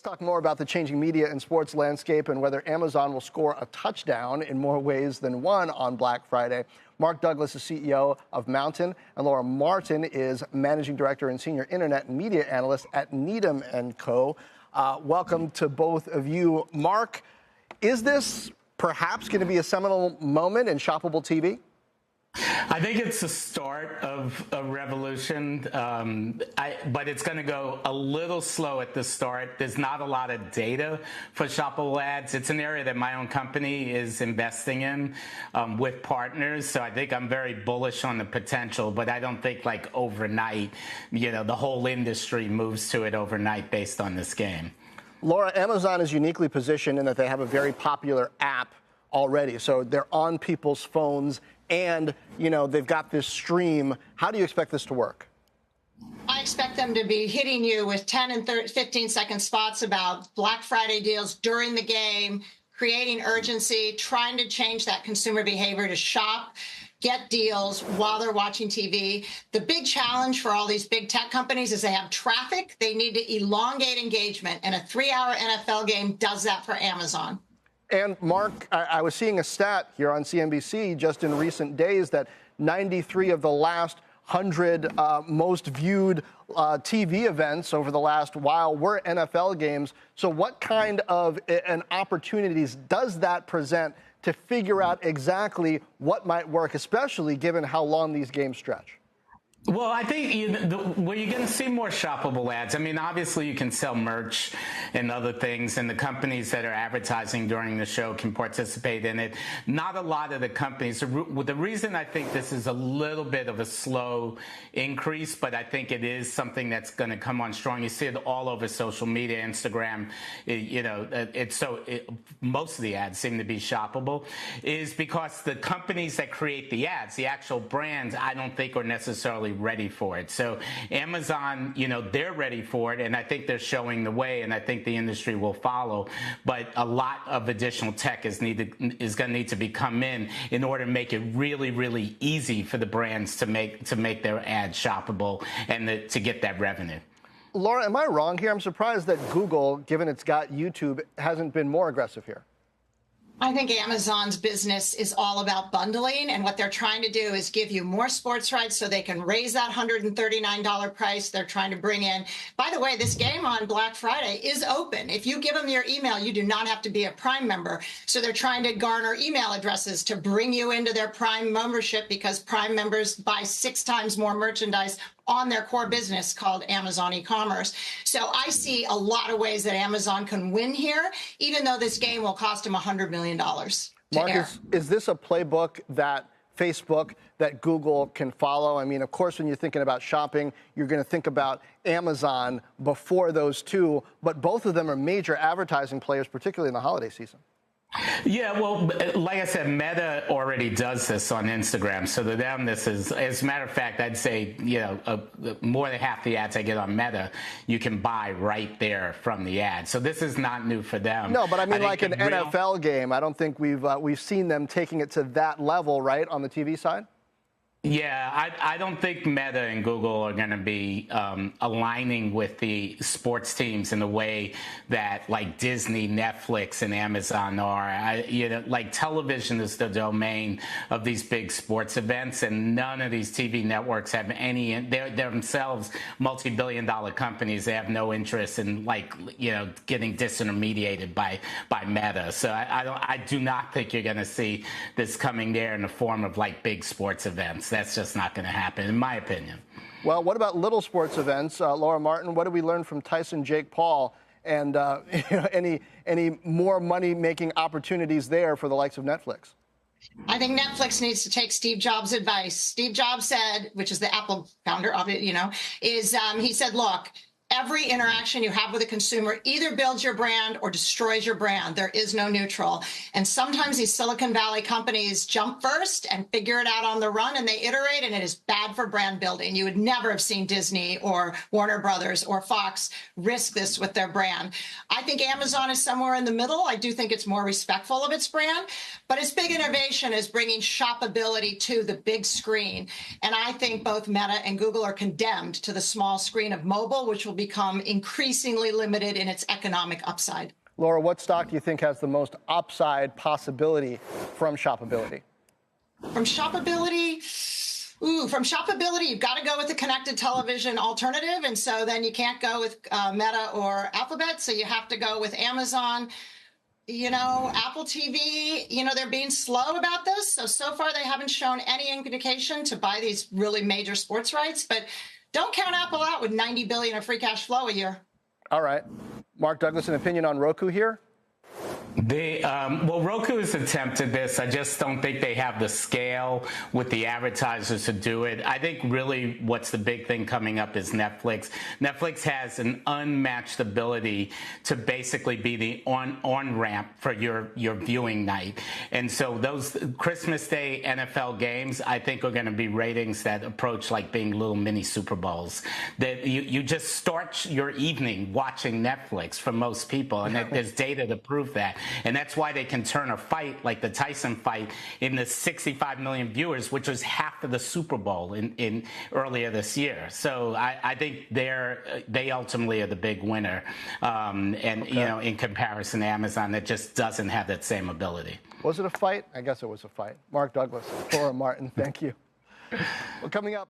Let's talk more about the changing media and sports landscape and whether Amazon will score a touchdown in more ways than one on Black Friday. Mark Douglas is CEO of MNTN, and Laura Martin is Managing Director and Senior Internet and Media Analyst at Needham & Co. Welcome to both of you. Mark, is this perhaps going to be a seminal moment in shoppable TV? I think it's the start of a revolution, but it's going to go a little slow at the start. There's not a lot of data for shoppable ads. It's an area that my own company is investing in with partners, so I think I'm very bullish on the potential, but I don't think like overnight, the whole industry moves to it overnight based on this game. Laura, Amazon is uniquely positioned in that they have a very popular app already, so they're on people's phones. And, they've got this stream. How do you expect this to work? I expect them to be hitting you with 10 and 15-second spots about Black Friday deals during the game, creating urgency, trying to change that consumer behavior to shop, get deals while they're watching TV. The big challenge for all these big tech companies is they have traffic. They need to elongate engagement, and a 3-hour NFL game does that for Amazon. And Mark, I was seeing a stat here on CNBC just in recent days that 93 of the last 100 most viewed TV events over the last while were NFL games. So what kind of opportunities does that present to figure out exactly what might work, especially given how long these games stretch? Well, I think where you're going to see more shoppable ads. I mean, obviously you can sell merch and other things, and the companies that are advertising during the show can participate in it. Not a lot of the companies. The reason I think this is a little bit of a slow increase, but I think it is something that's going to come on strong. You see it all over social media, Instagram. Most of the ads seem to be shoppable, is because the companies that create the ads, the actual brands, I don't think are necessarily ready for it. So Amazon, they're ready for it, and I think they're showing the way, and I think the industry will follow. But a lot of additional tech is going to need to come in order to make it really, really easy for the brands to make their ads shoppable and to get that revenue. Laura, am I wrong here? I'm surprised that Google, given it's got YouTube, hasn't been more aggressive here. I think Amazon's business is all about bundling, and what they're trying to do is give you more sports rights so they can raise that $139 price they're trying to bring in. By the way, this game on Black Friday is open. If you give them your email, you do not have to be a Prime member. So they're trying to garner email addresses to bring you into their Prime membership, because Prime members buy 6 times more merchandise on their core business called Amazon e-commerce. So I see a lot of ways that Amazon can win here, even though this game will cost them $100 million to air. Is this a playbook that Facebook, that Google can follow? I mean, of course, when you're thinking about shopping, you're going to think about Amazon before those two, but both of them are major advertising players, particularly in the holiday season. Yeah, well, like I said, Meta already does this on Instagram. So to them, this is, as a matter of fact, I'd say, more than half the ads I get on Meta, you can buy right there from the ad. So this is not new for them. No, but I mean, like an NFL game, I don't think we've seen them taking it to that level, right, on the TV side? Yeah, I don't think Meta and Google are going to be aligning with the sports teams in the way that like Disney, Netflix, and Amazon are. Like television is the domain of these big sports events, and none of these TV networks have any. They're themselves multi-billion-dollar companies. They have no interest in getting disintermediated by Meta. So I do not think you're going to see this coming there in the form of like big sports events. That's just not going to happen, in my opinion. Well, what about little sports events? Laura Martin, what did we learn from Tyson Jake Paul? And any more money-making opportunities there for the likes of Netflix? I think Netflix needs to take Steve Jobs' advice. Steve Jobs said, which is the Apple founder of it, he said, look, every interaction you have with a consumer either builds your brand or destroys your brand. There is no neutral. And sometimes these Silicon Valley companies jump first and figure it out on the run, and they iterate, and it is bad for brand building. You would never have seen Disney or Warner Brothers or Fox risk this with their brand. I think Amazon is somewhere in the middle. I do think it's more respectful of its brand, but its big innovation is bringing shoppability to the big screen. And I think both Meta and Google are condemned to the small screen of mobile, which will be become increasingly limited in its economic upside. Laura, what stock do you think has the most upside possibility from shoppability? From shoppability, you've got to go with the connected television alternative. And so then you can't go with Meta or Alphabet. So you have to go with Amazon. Apple TV, they're being slow about this. So far, they haven't shown any indication to buy these really major sports rights. But don't count Apple out with $90 billion of free cash flow a year. All right. Mark Douglas, an opinion on Roku here? Roku has attempted this. I just don't think they have the scale with the advertisers to do it. I think really what's the big thing coming up is Netflix. Netflix has an unmatched ability to basically be the on-ramp for your viewing night. And so those Christmas Day NFL games, I think, are going to be ratings that approach like being little mini Super Bowls. That you just start your evening watching Netflix for most people, and there's data to prove that. And that's why they can turn a fight like the Tyson fight into 65 million viewers, which was half of the Super Bowl in earlier this year. So I think they ultimately are the big winner. In comparison to Amazon, that just doesn't have that same ability. Was it a fight? I guess it was a fight. Mark Douglas, Laura Martin, thank you. Well, coming up.